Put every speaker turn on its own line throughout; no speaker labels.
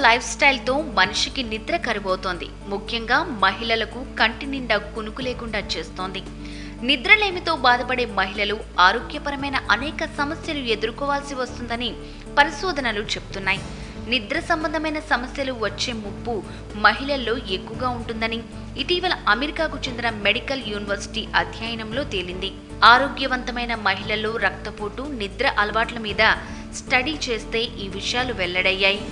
Life స్టైల్తో మనిషికి నిద్ర కరువవుతోంది. ముఖ్యంగా మహిళలకు కంటి నిండా కునుకు లేకుండా చేస్తోంది. నిద్రలేమితో బాధపడే మహిళలు ఆరోగ్యపరమైన అనేక సమస్యలు ఎదుర్కోవాల్సి వస్తుందని పరిశోధనలు చెబుతున్నాయి. నిద్ర సంబంధమైన సమస్యలు వచ్చే ముప్పు మహిళల్లో ఎక్కువగా ఉంటుందని ఇటీవల అమెరికాకు చెందిన మెడికల్ యూనివర్సిటీ అధ్యయనంలో తేలింది. ఆరోగ్యవంతమైన మహిళల్లో రక్తపోటు, నిద్ర అలవాట్ల మీద స్టడీ చేస్తే ఈ విషయాలు వెల్లడయ్యాయి.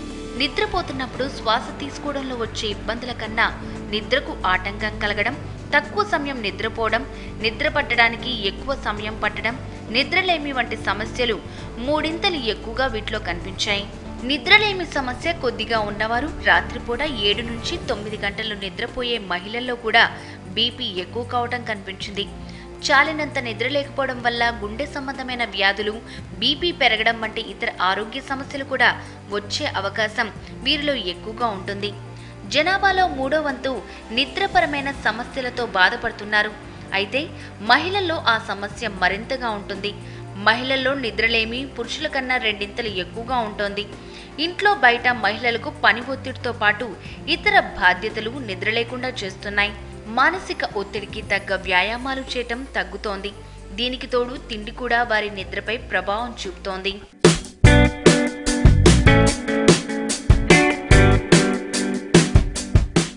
నిద్రపోతున్నప్పుడు శ్వాస తీసుకోవడంలో వచ్చే ఇబ్బందుల కన్నా నిద్రకు ఆటంకం కలగడం, తక్కువ సమయం నిద్రపోవడం, నిద్ర పట్టడానికి ఎక్కువ సమయం పట్టడం, నిద్రలేమి వంటి సమస్యలు మూడింతలు ఎక్కువగా వీటిలో కనిపించాయి. నిద్రలేమి సమస్య కొద్దిగా ఉన్నవారు రాత్రిపూట 7 నుంచి 9 గంటలు నిద్రపోయే మహిళల్లో కూడా బీపీ ఎక్కువ కావడం కనిపించింది. చాలినంత నిద్ర లేకపోవడం వల్ల గుండె సంబంధమైన వ్యాధులు, బీపీ పెరగడం వంటి ఇతర ఆరోగ్య సమస్యలు కూడా వచ్చే అవకాశం వీరిలో ఎక్కువగా ఉంటుంది. జనాభాలో 3వ వంతు నిద్రపరమైన సమస్యలతో బాధపడుతున్నారు. అయితే మహిళల్లో ఆ సమస్య మరింతగా ఉంటుంది. మహిళల్లో నిద్రలేమి పురుషుల కన్నా రెండింతలు ఎక్కువగా ఉంటుంది. ఇంట్లో బయట మహిళలకు పని ఒత్తిడితో పాటు ఇతర బాధ్యతలు నిద్ర లేకుండా చేస్తున్నాయి. మానసిక ఒత్తిడికి తగ్గ వ్యాయామాలు చేయటం తగ్గుతోంది. దీనికి తోడు తిండి కూడా వారి నిద్రపై ప్రభావం చూపుతోంది.